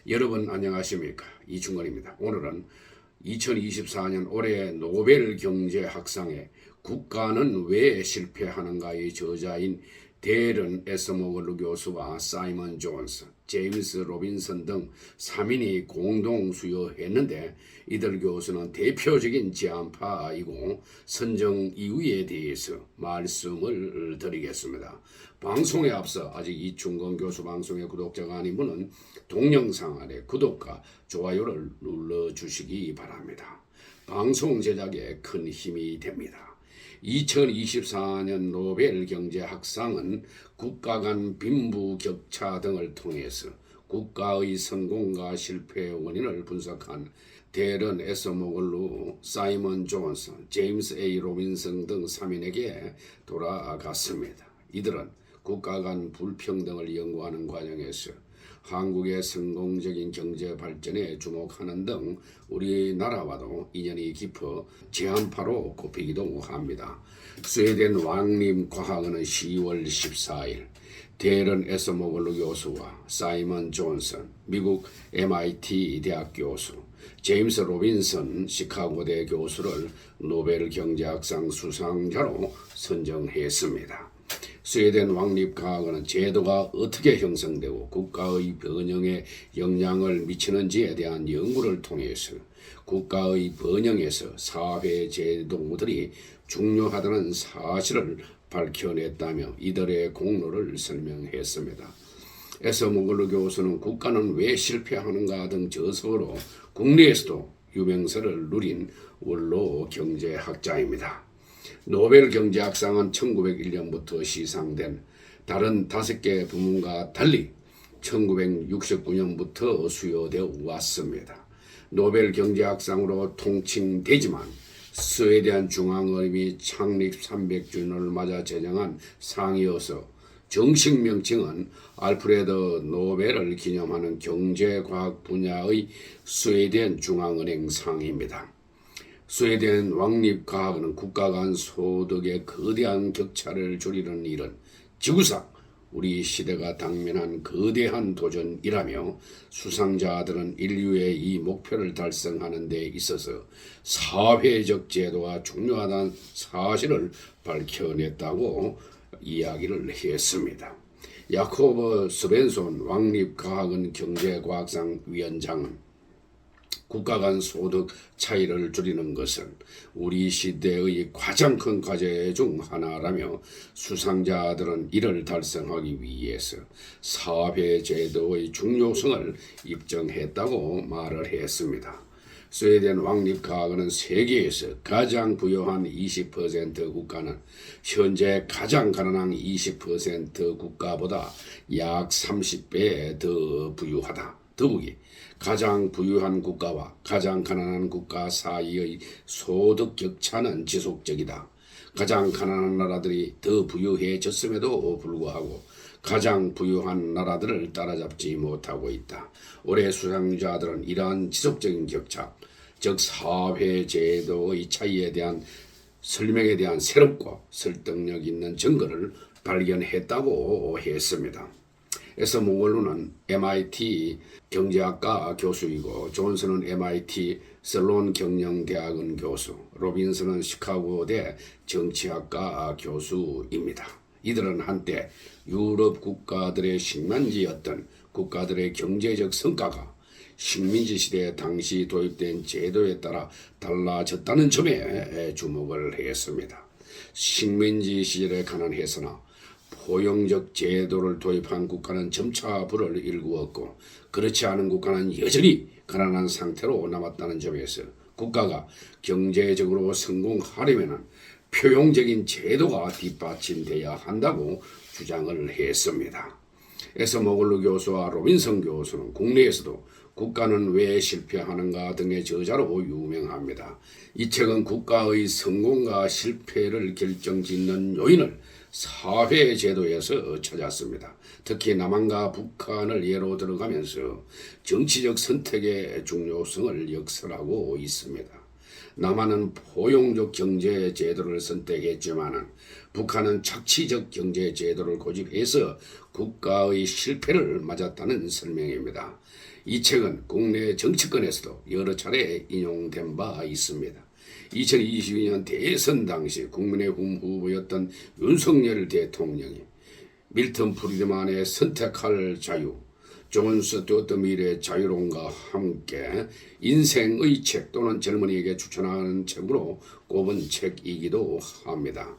여러분 안녕하십니까? 이충건입니다. 오늘은 2024년 올해 노벨 경제학상에 국가는 왜 실패하는가의 저자인 데런 에서모글루 교수와 사이먼 존스, 제임스 로빈슨 등 3인이 공동 수여했는데 이들 교수는 대표적인 지한파이고 선정 이유에 대해서 말씀을 드리겠습니다. 방송에 앞서 아직 이충건 교수 방송의 구독자가 아닌 분은 동영상 아래 구독과 좋아요를 눌러주시기 바랍니다. 방송 제작에 큰 힘이 됩니다. 2024년 노벨 경제학상은 국가 간 빈부격차 등을 통해서 국가의 성공과 실패의 원인을 분석한 데런 에서모글루, 사이먼 존스, 제임스 A. 로빈슨 등 3인에게 돌아갔습니다. 이들은 국가 간 불평등을 연구하는 과정에서 한국의 성공적인 경제 발전에 주목하는 등 우리나라와도 인연이 깊어 지한파로 꼽히기도 합니다. 스웨덴 왕립과학원은 10월 14일 데런 에서모글루 교수와 사이먼 존슨, 미국 MIT 대학 교수, 제임스 로빈슨 시카고대 교수를 노벨 경제학상 수상자로 선정했습니다. 스웨덴 왕립과학원은 제도가 어떻게 형성되고 국가의 번영에 영향을 미치는지에 대한 연구를 통해서 국가의 번영에서 사회 제도들이 중요하다는 사실을 밝혀냈다며 이들의 공로를 설명했습니다. 에서모글루 교수는 국가는 왜 실패하는가 등 저서로 국내에서도 유명세를 누린 원로 경제학자입니다. 노벨 경제학상은 1901년부터 시상된 다른 5개 부문과 달리 1969년부터 수여되어 왔습니다. 노벨 경제학상으로 통칭되지만 스웨덴 중앙은행이 창립 300주년을 맞아 제정한 상이어서 정식 명칭은 알프레드 노벨을 기념하는 경제과학 분야의 스웨덴 중앙은행 상입니다. 스웨덴 왕립과학원은 국가 간 소득의 거대한 격차를 줄이는 일은 지구상 우리 시대가 당면한 거대한 도전이라며 수상자들은 인류의 이 목표를 달성하는 데 있어서 사회적 제도가 중요하다는 사실을 밝혀냈다고 이야기를 했습니다. 야코브 스벤손 왕립과학원 경제과학상 위원장은 국가 간 소득 차이를 줄이는 것은 우리 시대의 가장 큰 과제 중 하나라며 수상자들은 이를 달성하기 위해서 사회제도의 중요성을 입증했다고 말을 했습니다. 스웨덴 왕립과학원은 세계에서 가장 부유한 20% 국가는 현재 가장 가난한 20% 국가보다 약 30배 더 부유하다. 더욱이 가장 부유한 국가와 가장 가난한 국가 사이의 소득 격차는 지속적이다. 가장 가난한 나라들이 더 부유해졌음에도 불구하고 가장 부유한 나라들을 따라잡지 못하고 있다. 올해 수상자들은 이러한 지속적인 격차, 즉 사회제도의 차이에 대한 설명에 대한 새롭고 설득력 있는 증거를 발견했다고 했습니다. 에서모글루는 MIT 경제학과 교수이고 존슨은 MIT 슬론 경영대학원 교수, 로빈슨은 시카고대 정치학과 교수입니다. 이들은 한때 유럽 국가들의 식민지였던 국가들의 경제적 성과가 식민지 시대 당시 도입된 제도에 따라 달라졌다는 점에 주목을 했습니다. 식민지 시절에 가난했으나 포용적 제도를 도입한 국가는 점차 부를 일구었고 그렇지 않은 국가는 여전히 가난한 상태로 남았다는 점에서 국가가 경제적으로 성공하려면 포용적인 제도가 뒷받침돼야 한다고 주장을 했습니다. 에서모글루 교수와 로빈슨 교수는 국내에서도 국가는 왜 실패하는가 등의 저자로 유명합니다. 이 책은 국가의 성공과 실패를 결정짓는 요인을 사회제도에서 찾았습니다. 특히 남한과 북한을 예로 들어가면서 정치적 선택의 중요성을 역설하고 있습니다. 남한은 포용적 경제 제도를 선택했지만 북한은 착취적 경제 제도를 고집해서 국가의 실패를 맞았다는 설명입니다. 이 책은 국내 정치권에서도 여러 차례 인용된 바 있습니다. 2022년 대선 당시 국민의힘 후보였던 윤석열 대통령이 밀턴 프리드만의 선택할 자유, 존 스튜어트 밀의 자유론과 함께 인생의 책 또는 젊은이에게 추천하는 책으로 꼽은 책이기도 합니다.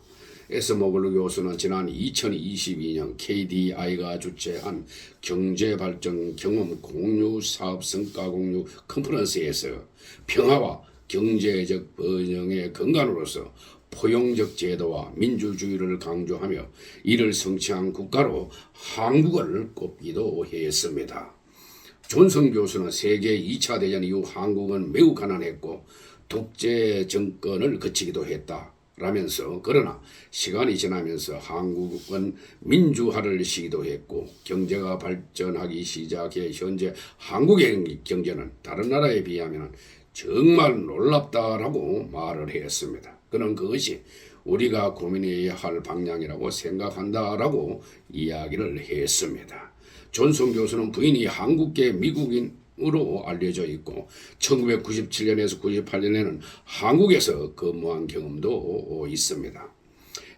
에스모글루 교수는 지난 2022년 KDI가 주최한 경제발전 경험 공유 사업 성과 공유 컨퍼런스에서 평화와 경제적 번영의 근간으로서 포용적 제도와 민주주의를 강조하며 이를 성취한 국가로 한국을 꼽기도 했습니다. 존슨 교수는 세계 2차 대전 이후 한국은 매우 가난했고 독재 정권을 거치기도 했다. 라면서 그러나 시간이 지나면서 한국은 민주화를 시도했고 경제가 발전하기 시작해 현재 한국의 경제는 다른 나라에 비하면 정말 놀랍다라고 말을 했습니다. 그는 그것이 우리가 고민해야 할 방향이라고 생각한다라고 이야기를 했습니다. 존슨 교수는 부인이 한국계 미국인으로 알려져 있고 1997년에서 98년에는 한국에서 근무한 경험도 있습니다.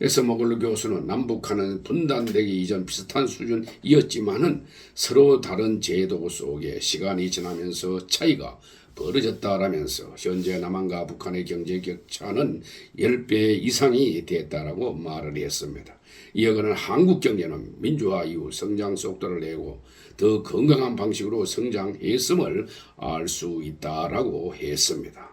에스모글루 교수는 남북한은 분단되기 이전 비슷한 수준이었지만은 서로 다른 제도 속에 시간이 지나면서 차이가 벌어졌다라면서 현재 남한과 북한의 경제 격차는 10배 이상이 됐다라고 말을 했습니다. 이어 그는 한국 경제는 민주화 이후 성장 속도를 내고 더 건강한 방식으로 성장했음을 알 수 있다라고 했습니다.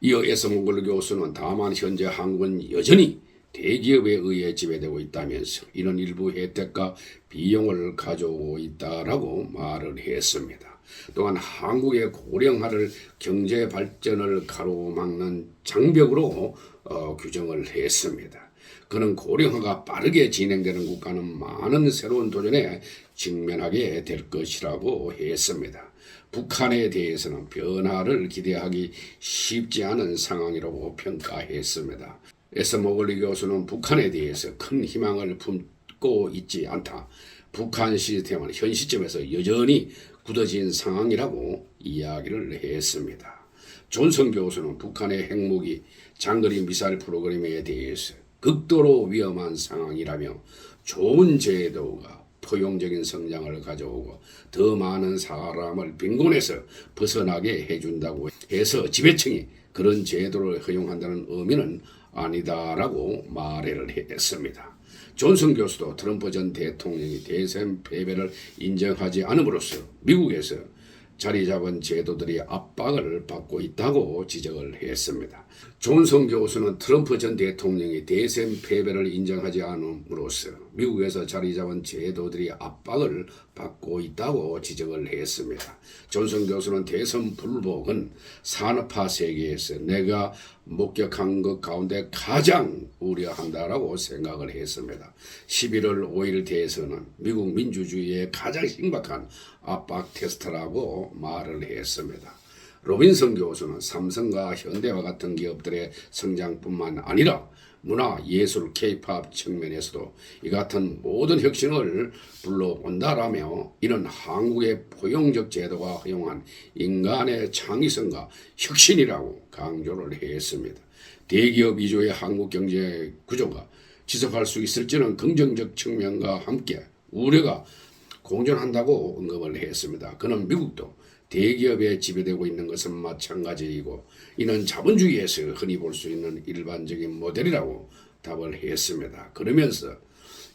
이어 에스모글루 교수는 다만 현재 한국은 여전히 대기업에 의해 지배되고 있다면서 이런 일부 혜택과 비용을 가져오고 있다라고 말을 했습니다. 또한 한국의 고령화를 경제 발전을 가로막는 장벽으로 규정을 했습니다. 그는 고령화가 빠르게 진행되는 국가는 많은 새로운 도전에 직면하게 될 것이라고 했습니다. 북한에 대해서는 변화를 기대하기 쉽지 않은 상황이라고 평가했습니다. 에스모글루 교수는 북한에 대해서 큰 희망을 품고 있지 않다. 북한 시스템은 현 시점에서 여전히 굳어진 상황이라고 이야기를 했습니다. 존슨 교수는 북한의 핵무기, 장거리 미사일 프로그램에 대해서 극도로 위험한 상황이라며 좋은 제도가 포용적인 성장을 가져오고 더 많은 사람을 빈곤에서 벗어나게 해준다고 해서 지배층이 그런 제도를 허용한다는 의미는 아니다라고 말을 했습니다. 존슨 교수도 트럼프 전 대통령이 대선 패배를 인정하지 않음으로써 미국에서 자리 잡은 제도들이 압박을 받고 있다고 지적을 했습니다. 존슨 교수는 트럼프 전 대통령이 대선 패배를 인정하지 않음으로써 미국에서 자리 잡은 제도들이 압박을 받고 있다고 지적을 했습니다. 존슨 교수는 대선 불복은 산업화 세계에서 내가 목격한 것 가운데 가장 우려한다라고 생각을 했습니다. 11월 5일 대선은 미국 민주주의의 가장 심각한 압박 테스트라고 말을 했습니다. 로빈슨 교수는 삼성과 현대와 같은 기업들의 성장뿐만 아니라 문화, 예술, 케이팝 측면에서도 이 같은 모든 혁신을 불러온다라며 이는 한국의 포용적 제도가 허용한 인간의 창의성과 혁신이라고 강조를 했습니다. 대기업 위주의 한국 경제 구조가 지속할 수 있을지는 긍정적 측면과 함께 우려가 공존한다고 언급을 했습니다. 그는 미국도 대기업에 지배되고 있는 것은 마찬가지이고 이는 자본주의에서 흔히 볼 수 있는 일반적인 모델이라고 답을 했습니다. 그러면서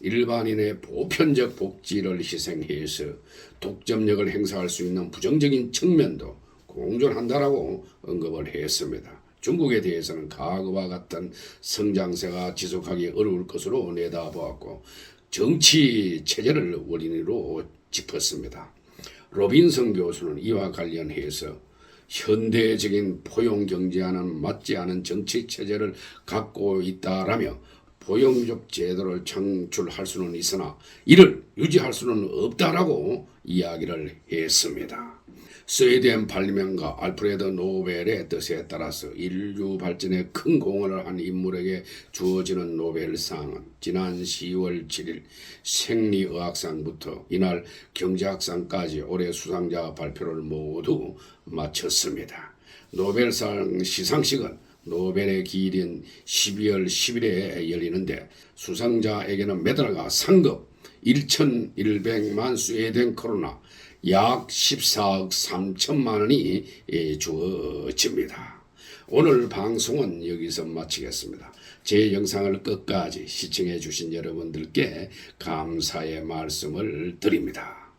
일반인의 보편적 복지를 희생해서 독점력을 행사할 수 있는 부정적인 측면도 공존한다라고 언급을 했습니다. 중국에 대해서는 과거와 같은 성장세가 지속하기 어려울 것으로 내다보았고 정치 체제를 원인으로 짚었습니다. 로빈슨 교수는 이와 관련해서 현대적인 포용경제와는 맞지 않은 정치체제를 갖고 있다라며 포용적 제도를 창출할 수는 있으나 이를 유지할 수는 없다라고 이야기를 했습니다. 스웨덴 발명가 알프레드 노벨의 뜻에 따라서 인류 발전에 큰 공헌을 한 인물에게 주어지는 노벨상은 지난 10월 7일 생리의학상부터 이날 경제학상까지 올해 수상자 발표를 모두 마쳤습니다. 노벨상 시상식은 노벨의 기일인 12월 10일에 열리는데 수상자에게는 메달과 상금 1,100만 스웨덴 크로나 약 14억 3천만 원이 주어집니다. 오늘 방송은 여기서 마치겠습니다. 제 영상을 끝까지 시청해 주신 여러분들께 감사의 말씀을 드립니다.